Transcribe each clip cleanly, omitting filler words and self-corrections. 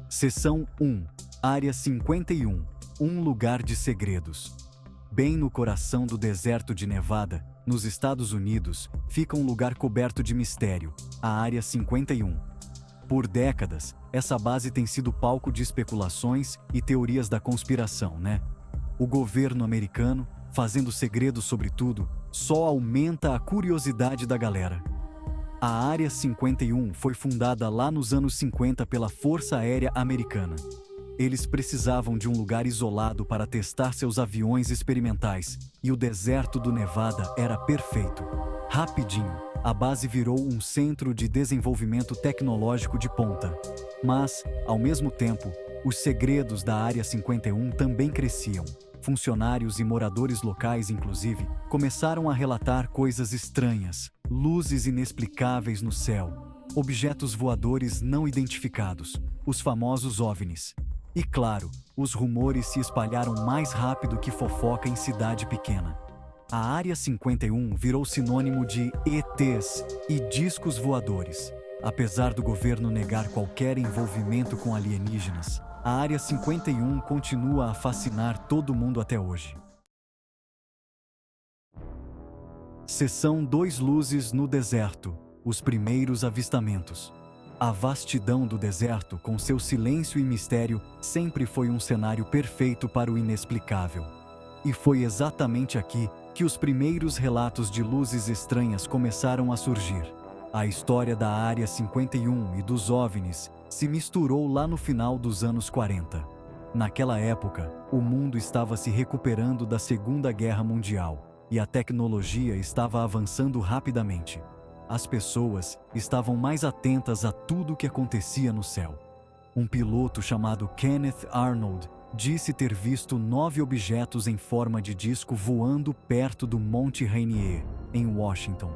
Seção 1. Área 51. Um lugar de segredos. Bem no coração do deserto de Nevada, nos Estados Unidos, fica um lugar coberto de mistério, a Área 51. Por décadas, essa base tem sido palco de especulações e teorias da conspiração, né? O governo americano, fazendo segredo sobre tudo, só aumenta a curiosidade da galera. A Área 51 foi fundada lá nos anos 50 pela Força Aérea Americana. Eles precisavam de um lugar isolado para testar seus aviões experimentais, e o deserto do Nevada era perfeito. Rapidinho, a base virou um centro de desenvolvimento tecnológico de ponta. Mas, ao mesmo tempo, os segredos da Área 51 também cresciam. Funcionários e moradores locais, inclusive, começaram a relatar coisas estranhas, luzes inexplicáveis no céu, objetos voadores não identificados, os famosos OVNIs. E claro, os rumores se espalharam mais rápido que fofoca em cidade pequena. A Área 51 virou sinônimo de ETs e discos voadores. Apesar do governo negar qualquer envolvimento com alienígenas, a Área 51 continua a fascinar todo mundo até hoje. Seção 2. Luzes no deserto. Os primeiros avistamentos. A vastidão do deserto, com seu silêncio e mistério, sempre foi um cenário perfeito para o inexplicável. E foi exatamente aqui que os primeiros relatos de luzes estranhas começaram a surgir. A história da Área 51 e dos OVNIs se misturou lá no final dos anos 40. Naquela época, o mundo estava se recuperando da Segunda Guerra Mundial, e a tecnologia estava avançando rapidamente. As pessoas estavam mais atentas a tudo o que acontecia no céu. Um piloto chamado Kenneth Arnold disse ter visto 9 objetos em forma de disco voando perto do Monte Rainier, em Washington.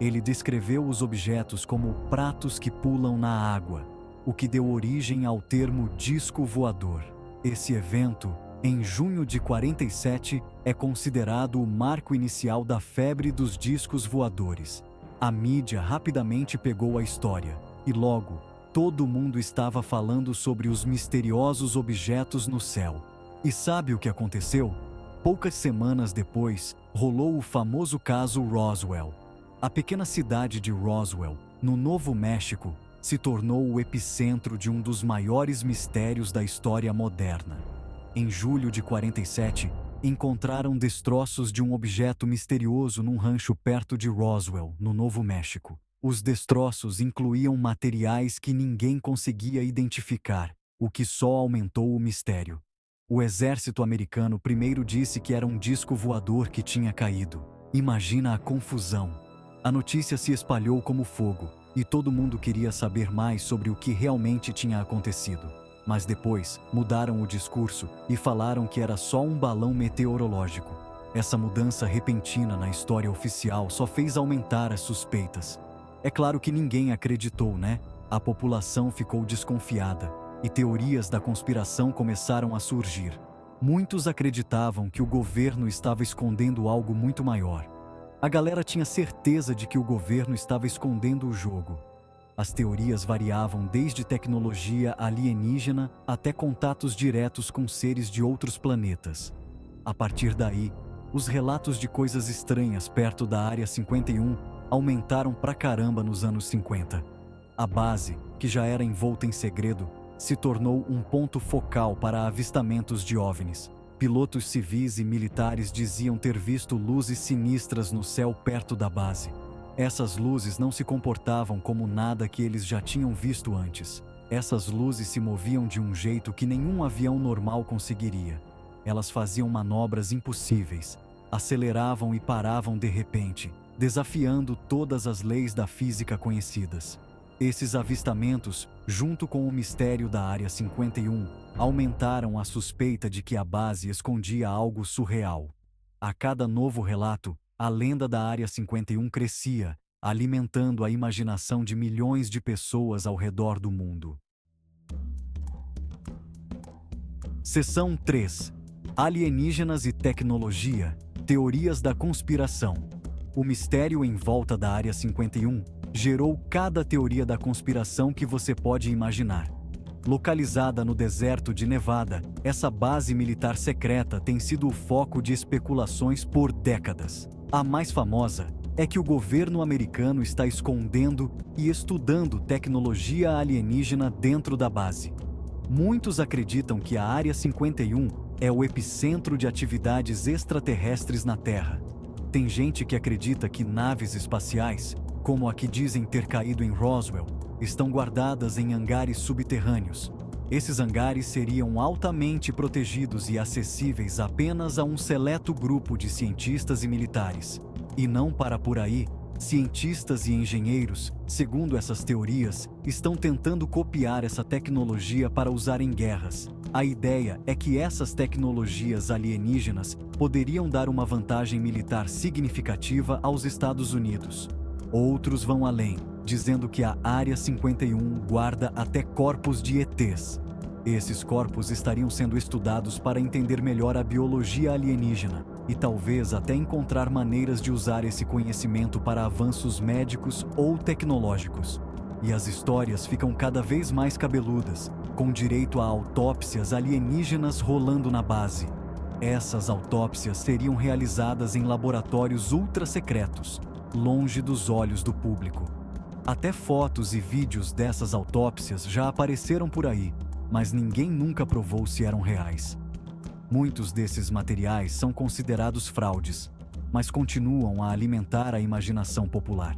Ele descreveu os objetos como pratos que pulam na água, o que deu origem ao termo disco voador. Esse evento, em junho de 47, é considerado o marco inicial da febre dos discos voadores. A mídia rapidamente pegou a história, e logo, todo mundo estava falando sobre os misteriosos objetos no céu. E sabe o que aconteceu? Poucas semanas depois, rolou o famoso caso Roswell. A pequena cidade de Roswell, no Novo México, se tornou o epicentro de um dos maiores mistérios da história moderna. Em julho de 47, encontraram destroços de um objeto misterioso num rancho perto de Roswell, no Novo México. Os destroços incluíam materiais que ninguém conseguia identificar, o que só aumentou o mistério. O exército americano primeiro disse que era um disco voador que tinha caído. Imagina a confusão. A notícia se espalhou como fogo, e todo mundo queria saber mais sobre o que realmente tinha acontecido. Mas depois, mudaram o discurso e falaram que era só um balão meteorológico. Essa mudança repentina na história oficial só fez aumentar as suspeitas. É claro que ninguém acreditou, né? A população ficou desconfiada, e teorias da conspiração começaram a surgir. Muitos acreditavam que o governo estava escondendo algo muito maior. A galera tinha certeza de que o governo estava escondendo o jogo. As teorias variavam desde tecnologia alienígena até contatos diretos com seres de outros planetas. A partir daí, os relatos de coisas estranhas perto da Área 51 aumentaram pra caramba nos anos 50. A base, que já era envolta em segredo, se tornou um ponto focal para avistamentos de OVNIs. Pilotos civis e militares diziam ter visto luzes sinistras no céu perto da base. Essas luzes não se comportavam como nada que eles já tinham visto antes. Essas luzes se moviam de um jeito que nenhum avião normal conseguiria. Elas faziam manobras impossíveis, aceleravam e paravam de repente, desafiando todas as leis da física conhecidas. Esses avistamentos, junto com o mistério da Área 51, aumentaram a suspeita de que a base escondia algo surreal. A cada novo relato, a lenda da Área 51 crescia, alimentando a imaginação de milhões de pessoas ao redor do mundo. Seção 3. Alienígenas e tecnologia, teorias da conspiração. O mistério em volta da Área 51 gerou cada teoria da conspiração que você pode imaginar. Localizada no deserto de Nevada, essa base militar secreta tem sido o foco de especulações por décadas. A mais famosa é que o governo americano está escondendo e estudando tecnologia alienígena dentro da base. Muitos acreditam que a Área 51 é o epicentro de atividades extraterrestres na Terra. Tem gente que acredita que naves espaciais, como a que dizem ter caído em Roswell, estão guardadas em hangares subterrâneos. Esses hangares seriam altamente protegidos e acessíveis apenas a um seleto grupo de cientistas e militares. E não para por aí, cientistas e engenheiros, segundo essas teorias, estão tentando copiar essa tecnologia para usar em guerras. A ideia é que essas tecnologias alienígenas poderiam dar uma vantagem militar significativa aos Estados Unidos. Outros vão além, dizendo que a Área 51 guarda até corpos de ETs. Esses corpos estariam sendo estudados para entender melhor a biologia alienígena e talvez até encontrar maneiras de usar esse conhecimento para avanços médicos ou tecnológicos. E as histórias ficam cada vez mais cabeludas, com direito a autópsias alienígenas rolando na base. Essas autópsias seriam realizadas em laboratórios ultra secretos, longe dos olhos do público. Até fotos e vídeos dessas autópsias já apareceram por aí, mas ninguém nunca provou se eram reais. Muitos desses materiais são considerados fraudes, mas continuam a alimentar a imaginação popular.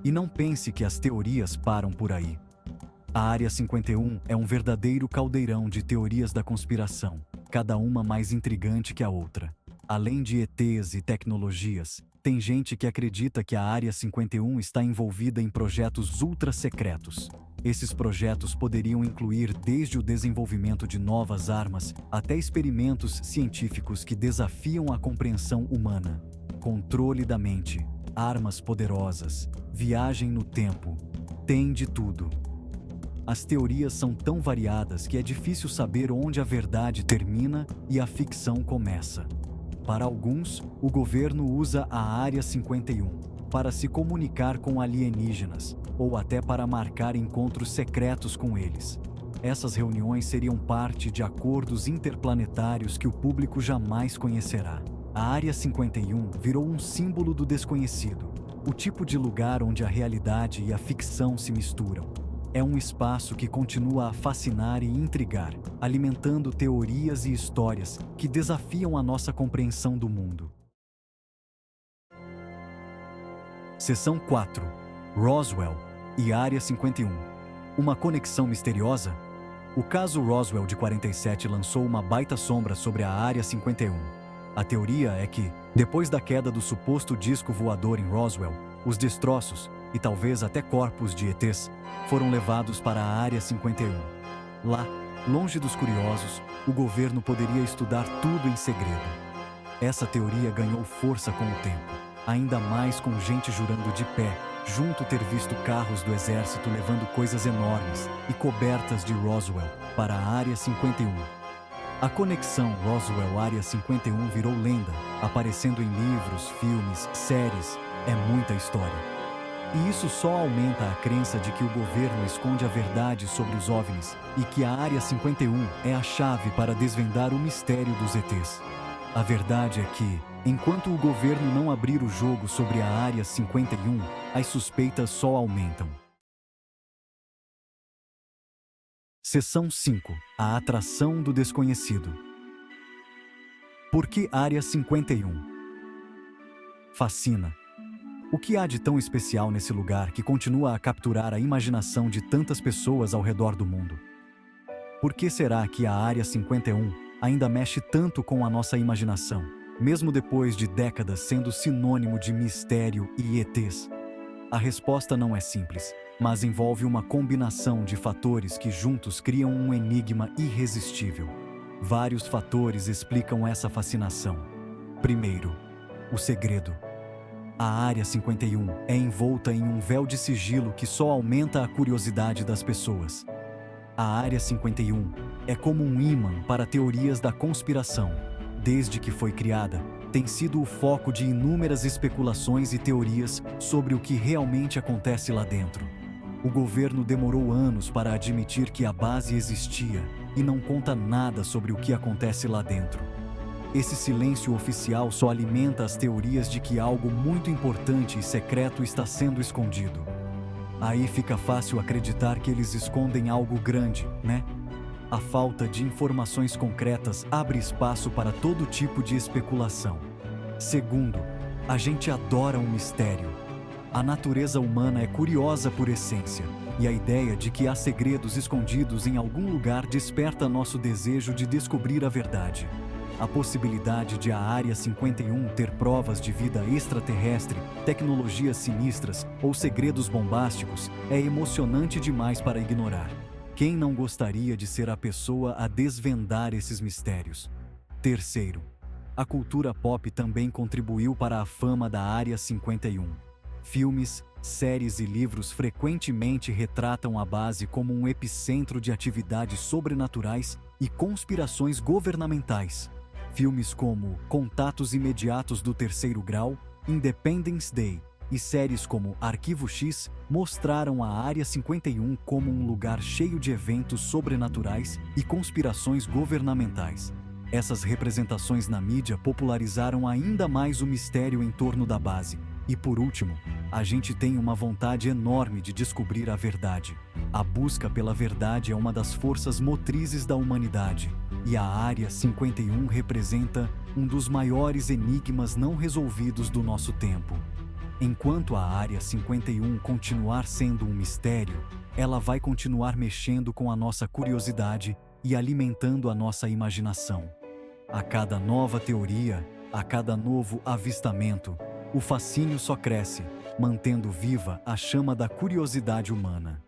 E não pense que as teorias param por aí. A Área 51 é um verdadeiro caldeirão de teorias da conspiração, cada uma mais intrigante que a outra. Além de ETs e tecnologias, tem gente que acredita que a Área 51 está envolvida em projetos ultra secretos. Esses projetos poderiam incluir desde o desenvolvimento de novas armas até experimentos científicos que desafiam a compreensão humana. Controle da mente, armas poderosas, viagem no tempo, tem de tudo. As teorias são tão variadas que é difícil saber onde a verdade termina e a ficção começa. Para alguns, o governo usa a Área 51 para se comunicar com alienígenas, ou até para marcar encontros secretos com eles. Essas reuniões seriam parte de acordos interplanetários que o público jamais conhecerá. A Área 51 virou um símbolo do desconhecido, o tipo de lugar onde a realidade e a ficção se misturam. É um espaço que continua a fascinar e intrigar, alimentando teorias e histórias que desafiam a nossa compreensão do mundo. Seção 4. Roswell e Área 51. Uma conexão misteriosa? O caso Roswell de 47 lançou uma baita sombra sobre a Área 51. A teoria é que, depois da queda do suposto disco voador em Roswell, os destroços, e talvez até corpos de ETs, foram levados para a Área 51. Lá, longe dos curiosos, o governo poderia estudar tudo em segredo. Essa teoria ganhou força com o tempo, ainda mais com gente jurando de pé, junto ter visto carros do exército levando coisas enormes e cobertas de Roswell para a Área 51. A conexão Roswell-Área 51 virou lenda, aparecendo em livros, filmes, séries. É muita história. E isso só aumenta a crença de que o governo esconde a verdade sobre os OVNIs e que a Área 51 é a chave para desvendar o mistério dos ETs. A verdade é que, enquanto o governo não abrir o jogo sobre a Área 51, as suspeitas só aumentam. Seção 5. A atração do desconhecido. Por que Área 51? Fascina. O que há de tão especial nesse lugar que continua a capturar a imaginação de tantas pessoas ao redor do mundo? Por que será que a Área 51 ainda mexe tanto com a nossa imaginação, mesmo depois de décadas sendo sinônimo de mistério e ETs? A resposta não é simples, mas envolve uma combinação de fatores que juntos criam um enigma irresistível. Vários fatores explicam essa fascinação. Primeiro, o segredo. A Área 51 é envolta em um véu de sigilo que só aumenta a curiosidade das pessoas. A Área 51 é como um ímã para teorias da conspiração. Desde que foi criada, tem sido o foco de inúmeras especulações e teorias sobre o que realmente acontece lá dentro. O governo demorou anos para admitir que a base existia e não conta nada sobre o que acontece lá dentro. Esse silêncio oficial só alimenta as teorias de que algo muito importante e secreto está sendo escondido. Aí fica fácil acreditar que eles escondem algo grande, né? A falta de informações concretas abre espaço para todo tipo de especulação. Segundo, a gente adora um mistério. A natureza humana é curiosa por essência, e a ideia de que há segredos escondidos em algum lugar desperta nosso desejo de descobrir a verdade. A possibilidade de a Área 51 ter provas de vida extraterrestre, tecnologias sinistras ou segredos bombásticos é emocionante demais para ignorar. Quem não gostaria de ser a pessoa a desvendar esses mistérios? Terceiro, a cultura pop também contribuiu para a fama da Área 51. Filmes, séries e livros frequentemente retratam a base como um epicentro de atividades sobrenaturais e conspirações governamentais. Filmes como Contatos Imediatos do Terceiro Grau, Independence Day e séries como Arquivo X mostraram a Área 51 como um lugar cheio de eventos sobrenaturais e conspirações governamentais. Essas representações na mídia popularizaram ainda mais o mistério em torno da base. E por último, a gente tem uma vontade enorme de descobrir a verdade. A busca pela verdade é uma das forças motrizes da humanidade, e a Área 51 representa um dos maiores enigmas não resolvidos do nosso tempo. Enquanto a Área 51 continuar sendo um mistério, ela vai continuar mexendo com a nossa curiosidade e alimentando a nossa imaginação. A cada nova teoria, a cada novo avistamento, o fascínio só cresce, mantendo viva a chama da curiosidade humana.